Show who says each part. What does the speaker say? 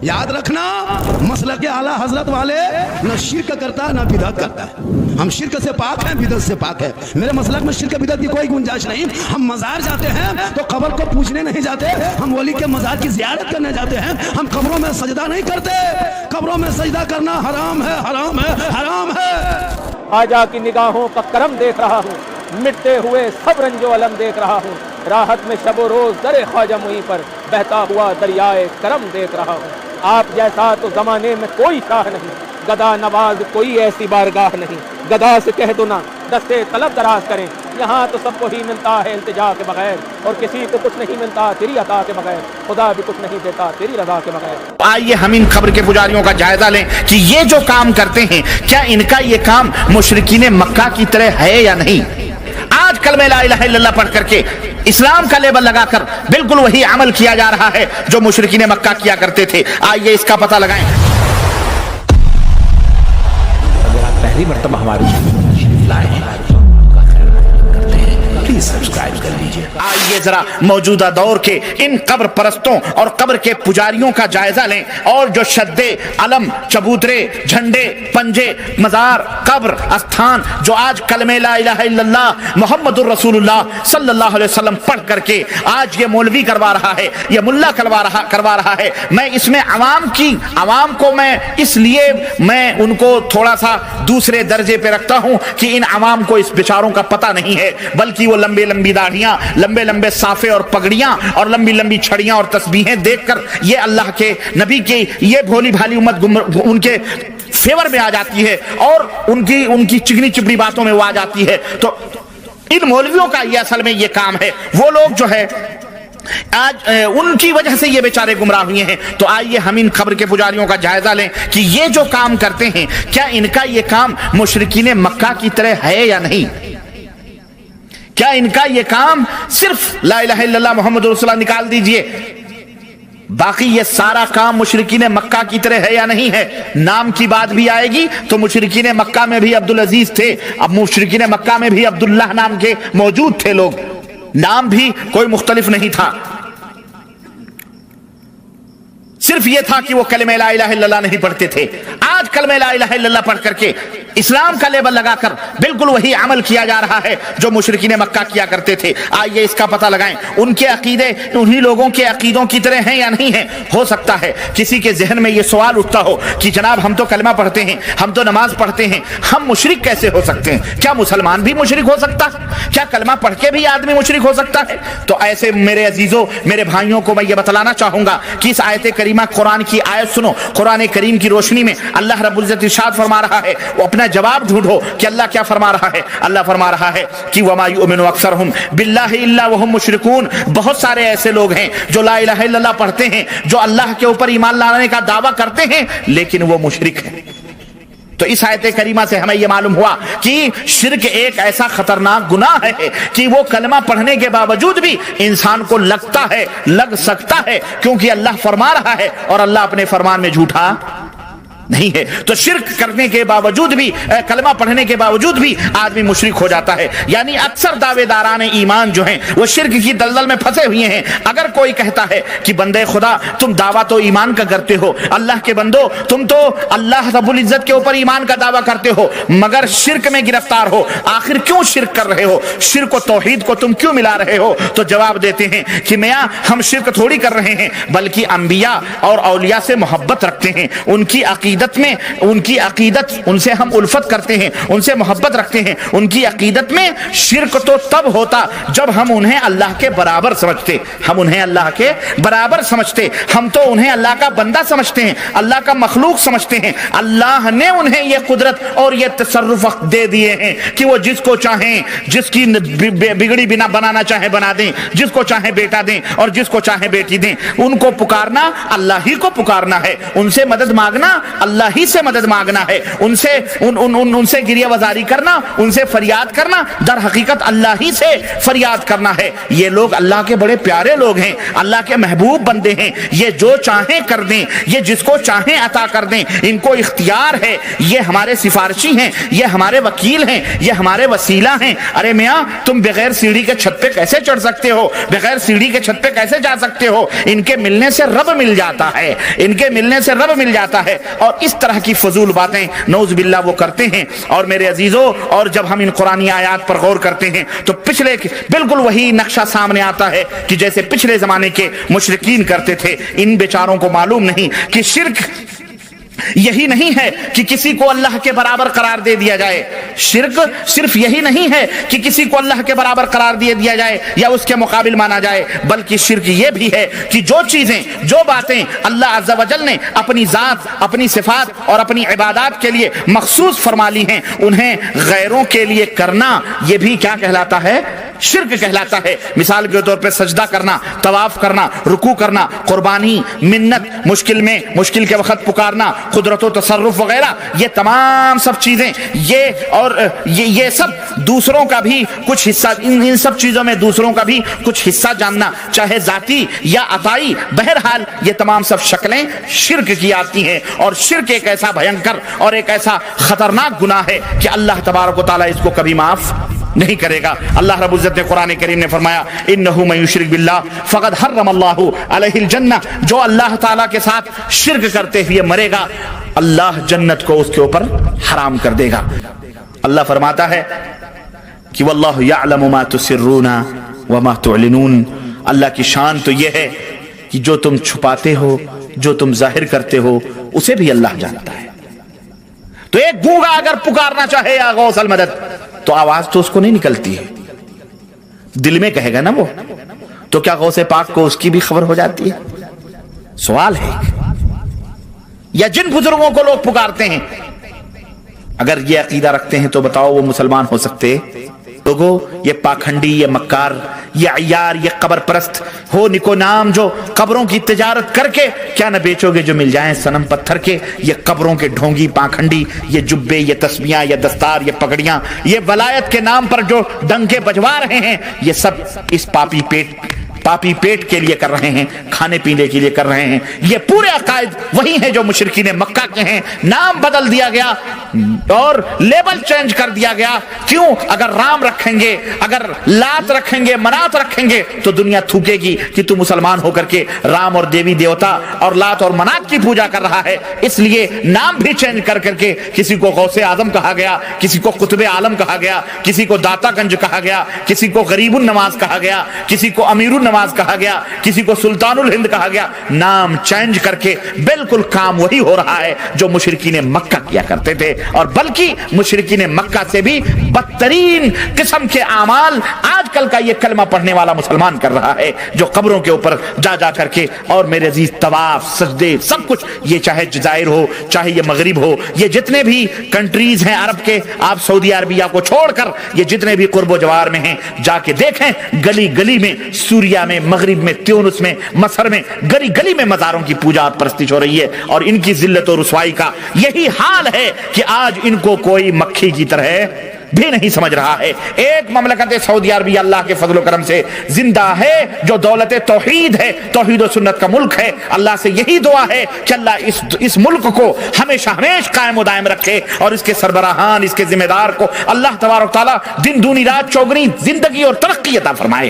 Speaker 1: یاد رکھنا مسلک اعلیٰ حضرت والے نہ شرک کرتا نہ بدعت کرتا ہے. ہم شرک سے پاک ہیں, بدعت سے پاک ہے. میرے مسلک میں شرک بدعت کی کوئی گنجائش نہیں. ہم مزار جاتے ہیں تو قبر کو پوجنے نہیں جاتے, ہم ولی کے مزار کی زیارت کرنے جاتے ہیں. ہم قبروں میں سجدہ نہیں کرتے. قبروں میں سجدہ کرنا حرام ہے, حرام ہے, حرام ہے.
Speaker 2: آجا کی نگاہوں کا کرم دیکھ رہا ہوں, مٹتے ہوئے سب رنج و علم دیکھ رہا ہوں. راحت میں شب و روز در خواجہ معین پر بہتا ہوا دریائے کرم دیکھ رہا ہوں. آپ جیسا تو زمانے میں کوئی شاہ نہیں, گدا نواز کوئی ایسی بارگاہ نہیں. گدا سے کہہ دو نا دستے طلب دراز کریں, یہاں تو سب کو ہی ملتا ہے التجا کے بغیر, اور کسی کو کچھ نہیں ملتا تیری عطا کے بغیر. خدا بھی کچھ نہیں دیتا تیری رضا کے بغیر.
Speaker 3: آئیے ہم ان قبر کے پجاریوں کا جائزہ لیں کہ یہ جو کام کرتے ہیں کیا ان کا یہ کام مشرکین مکہ کی طرح ہے یا نہیں. آج کلمہ لا الہ الا اللہ پڑھ کر کے اسلام کا لیبل لگا کر بالکل وہی عمل کیا جا رہا ہے جو مشرکین مکہ کیا کرتے تھے. آئیے اس کا پتہ لگائیں.
Speaker 4: اگر آپ پہلی مرتبہ ہماری چینل لائے ہیں پلیز سبسکرائب کر لیجئے.
Speaker 3: آئیے ذرا موجودہ دور کے ان قبر پرستوں اور قبر کے پجاریوں کا جائزہ لیں, اور جو شدے علم, چبوترے, جھنڈے, پنجے, مزار, قبر, استھان جو آج کلمہ لا الہ الا اللہ محمد الرسول اللہ صلی اللہ علیہ وسلم پڑھ کر کے آج یہ مولوی کروا رہا ہے, یہ ملا کروا رہا ہے. میں اس میں عوام کو میں اس لیے میں ان کو تھوڑا سا دوسرے درجے پہ رکھتا ہوں کہ ان عوام کو اس بیچاروں کا پتہ نہیں ہے, بلکہ وہ لمبی لمبی داڑھیاں, لمبے لمبے صافے اور پگڑیاں اور لمبی لمبی چھڑیاں اور تسبیحیں دیکھ کر یہ اللہ کے نبی کی یہ بھولی بھالی امت ان کے فیور میں آ جاتی ہے, اور ان کی چکنی چپڑی باتوں میں وہ آ جاتی ہے. تو ان مولویوں کا یہ اصل میں یہ کام ہے. وہ لوگ جو ہے آج ان کی وجہ سے یہ بیچارے گمراہ ہوئے ہیں. تو آئیے ہم ان قبر کے پجاریوں کا جائزہ لیں کہ یہ جو کام کرتے ہیں کیا ان کا یہ کام مشرکین مکہ کی طرح ہے یا نہیں. کیا ان کا یہ کام صرف لا الہ الا اللہ محمد رسول اللہ نکال دیجئے, باقی یہ سارا کام مشرکین مکہ کی طرح ہے یا نہیں ہے. نام کی بات بھی آئے گی تو مشرکین مکہ میں بھی عبدالعزیز تھے, اب مشرکین مکہ میں بھی عبداللہ نام کے موجود تھے لوگ, نام بھی کوئی مختلف نہیں تھا. صرف یہ تھا کہ وہ کلمہ لا الہ الا اللہ نہیں پڑھتے تھے. آج کلمہ لا الہ الا اللہ پڑھ کر کے اسلام کا لیبل لگا کر بالکل وہی عمل کیا جا رہا ہے جو مشرکین مکہ کیا کرتے تھے. آئیے اس کا پتہ لگائیں. ان کے عقیدے انہی لوگوں کے عقیدوں کی طرح ہیں یا نہیں ہیں. ہو سکتا ہے کسی کے ذہن میں یہ سوال اٹھتا ہو کہ جناب ہم تو کلمہ پڑھتے ہیں, ہم تو نماز پڑھتے ہیں, ہم مشرک کیسے ہو سکتے ہیں؟ کیا مسلمان بھی مشرک ہو سکتا ہے؟ کیا کلمہ پڑھ کے بھی آدمی مشرک ہو سکتا ہے؟ تو ایسے میرے عزیزوں, میرے بھائیوں کو میں یہ بتلانا چاہوں گا کہ اس آیت کریمہ قرآن کی آیت سنو. قرآن کریم کی روشنی میں اللہ رب العزت ارشاد فرما رہا ہے, وہ اپنا جواب ڈھونڈو کہ اللہ کیا فرما رہا ہے. اللہ فرما رہا ہے کہ وما یؤمن اکثرهم باللہ الا وهم مشرکون. بہت سارے ایسے لوگ ہیں جو لا الہ الا اللہ پڑھتے ہیں, جو اللہ کے اوپر ایمان لانے کا دعویٰ کرتے ہیں, لیکن وہ مشرک ہیں. تو اس آیت کریمہ سے ہمیں یہ معلوم ہوا کہ شرک ایک ایسا خطرناک گناہ ہے کہ وہ کلمہ پڑھنے کے باوجود بھی انسان کو لگ سکتا ہے, کیونکہ اللہ فرما رہا ہے اور اللہ اپنے فرمان میں جھوٹا نہیں ہے. تو شرک کرنے کے باوجود بھی, کلمہ پڑھنے کے باوجود بھی آدمی مشرک ہو جاتا ہے. یعنی اکثر دعوے داران ایمان جو ہیں وہ شرک کی دلدل میں پھنسے ہوئے ہیں. اگر کوئی کہتا ہے کہ بندے خدا تم دعویٰ تو ایمان کا کرتے ہو, اللہ کے بندو تم تو اللہ رب العزت کے اوپر ایمان کا دعویٰ کرتے ہو, مگر شرک میں گرفتار ہو, آخر کیوں شرک کر رہے ہو؟ شرک و توحید کو تم کیوں ملا رہے ہو؟ تو جواب دیتے ہیں کہ میاں ہم شرک تھوڑی کر رہے ہیں, بلکہ انبیاء اور اولیاء سے محبت رکھتے ہیں. ان کی عقیدت ان سے ہم الفت کرتے ہیں, ان سے محبت رکھتے ہیں. ان کی عقیدت میں شرک تو تب ہوتا جب ہم انہیں اللہ کے برابر سمجھتے. ہم انہیں اللہ کے برابر سمجھتے, ہم تو انہیں اللہ کا بندہ سمجھتے ہیں, اللہ کا مخلوق سمجھتے ہیں. اللہ نے انہیں یہ قدرت اور یہ تصرف دے دیے ہیں کہ وہ جس کو چاہیں, جس کی بگڑی بنا بنانا چاہیں بنا دیں, جس کو چاہیں بیٹا دیں اور جس کو چاہیں بیٹی دیں. ان کو پکارنا اللہ ہی کو پکارنا ہے, ان سے مدد مانگنا اللہ ہی سے مدد مانگنا ہے، ان سے گریہ وزاری کرنا، ان سے فریاد کرنا در حقیقت اللہ ہی سے فریاد کرنا ہے۔ یہ لوگ اللہ کے بڑے پیارے لوگ ہیں، اللہ کے محبوب بندے ہیں، یہ جو چاہیں کر دیں، یہ جس کو چاہیں عطا کر دیں، ان کو اختیار ہے، یہ ہمارے سفارشی ہیں، یہ ہمارے وکیل ہیں، یہ ہمارے وسیلہ ہیں۔ ارے میاں تم بغیر سیڑھی کے چھت پہ کیسے چڑھ سکتے ہو؟ بغیر سیڑھی کے چھت پہ کیسے جا سکتے ہو؟ ان کے ملنے سے رب مل جاتا ہے، ان کے ملنے سے رب مل جاتا ہے۔ اور اس طرح کی فضول باتیں نعوذ باللہ وہ کرتے ہیں۔ اور میرے عزیزوں، اور جب ہم ان قرآنی آیات پر غور کرتے ہیں تو پچھلے بالکل وہی نقشہ سامنے آتا ہے کہ جیسے پچھلے زمانے کے مشرکین کرتے تھے۔ ان بیچاروں کو معلوم نہیں کہ شرک یہی نہیں ہے کہ کسی کو اللہ کے برابر قرار دے دیا جائے، شرک صرف یہی نہیں ہے کہ کسی کو اللہ کے برابر قرار دے دیا جائے یا اس کے مقابل مانا جائے، بلکہ شرک یہ بھی ہے کہ جو چیزیں، جو باتیں اللہ عز و جل نے اپنی ذات، اپنی صفات اور اپنی عبادات کے لیے مخصوص فرما لی ہیں، انہیں غیروں کے لیے کرنا، یہ بھی کیا کہلاتا ہے؟ شرک کہلاتا ہے۔ مثال کے طور پہ سجدہ کرنا، طواف کرنا، رکوع کرنا، قربانی، منت، مشکل کے وقت پکارنا، قدرت و تصرف وغیرہ، یہ تمام سب چیزیں، یہ سب دوسروں کا بھی کچھ حصہ، ان سب چیزوں میں دوسروں کا بھی کچھ حصہ جاننا، چاہے ذاتی یا عطائی، بہرحال یہ تمام سب شکلیں شرک کی آتی ہیں۔ اور شرک ایک ایسا بھینکر اور ایک ایسا خطرناک گناہ ہے کہ اللہ تبارک و تعالیٰ اس کو کبھی معاف نہیں کرے گا۔ اللہ رب العزت نے قرآن کریم نے فرمایا انہ من یشرک باللہ فقد حرم اللہ علیہ الجنہ، جو اللہ تعالیٰ کے ساتھ شرک کرتے ہوئے مرے گا اللہ جنت کو اس کے اوپر حرام کر دے گا۔ اللہ فرماتا ہے کہ واللہ یعلم ما تسرون وما تعلنون، اللہ کی شان تو یہ ہے کہ جو تم چھپاتے ہو، جو تم ظاہر کرتے ہو، اسے بھی اللہ جانتا ہے۔ تو ایک گونگا اگر پکارنا چاہے یا غوث المدد تو آواز تو اس کو نہیں نکلتی ہے، دل میں کہے گا نا وہ، تو کیا غوث پاک کو اس کی بھی خبر ہو جاتی ہے؟ سوال ہے۔ یا جن بزرگوں کو لوگ پکارتے ہیں، اگر یہ عقیدہ رکھتے ہیں تو بتاؤ وہ مسلمان ہو سکتے؟ لوگوں، یہ پاکھنڈی، یہ مکار، یہ عیار، یہ قبر پرست ہو نکو نام جو قبروں کی تجارت کر کے کیا نہ بیچو گے جو مل جائیں صنم پتھر کے، یہ قبروں کے ڈھونگی پاکھنڈی، یہ جبے، یہ تسبیحاں، یہ دستار، یہ پگڑیاں، یہ ولایت کے نام پر جو ڈنکے بجوا رہے ہیں، یہ سب اس پاپی پیٹ کے لیے کر رہے ہیں، کھانے پینے کے لیے کر رہے ہیں۔ یہ پورے عقائد وہی ہیں جو مشرکین مکہ کے ہیں، نام بدل دیا گیا اور لیبل چینج کر دیا گیا۔ کیوں؟ اگر رام رکھیں گے، اگر لات رکھیں گے، منات رکھیں گے تو دنیا تھوکے گی کہ تو مسلمان ہو کر کے رام اور دیوی دیوتا اور لات اور منات کی پوجا کر رہا ہے۔ اس لیے نام بھی چینج کر کے کسی کو غوث اعظم کہا گیا، کسی کو قطب عالم کہا گیا، کسی کو داتا گنج کہا گیا، کسی کو غریب النواز کہا گیا، کسی کو امیر النواز کہا گیا، کسی کو سلطان الہند کہا گیا۔ نام چینج کر کے بالکل کام وہی ہو رہا ہے جو مشرکین مکہ کیا کرتے تھے، اور بلکہ مشرکین مکہ سے بھی بدترین قسم کے اعمال آج کل کا یہ کلمہ پڑھنے والا مسلمان کر رہا ہے، جو قبروں کے اوپر جا کر کے، اور میرے عزیز طواف، سجدے، سب کچھ، یہ چاہے جزائر ہو، چاہے یہ مغرب ہو، یہ جتنے بھی کنٹریز ہیں عرب کے، آپ سعودی عربیہ کو چھوڑ کر یہ جتنے بھی قرب و جوار میں ہیں جا کے دیکھیں، گلی گلی میں، سوریا میں، مغرب میں، تیونس میں، مصر میں، گلی گلی میں مزاروں کی پوجا اور پرستش ہو رہی ہے، اور ان کی ذلت و رسوائی کا یہی حال ہے کہ آج ان کو کوئی مکھی کی طرح بھی نہیں سمجھ رہا ہے۔ ایک مملکت سعودی عربیہ اللہ کے فضل و کرم سے زندہ ہے جو دولت توحید ہے، توحید و سنت کا ملک ہے۔ اللہ سے یہی دعا ہے کہ اللہ اس ملک کو ہمیشہ قائم و دائم رکھے، اور اس کے سربراہان، اس کے ذمہ دار کو اللہ تبارک تعالیٰ دن دونی رات چوگنی زندگی اور ترقی عطا فرمائے۔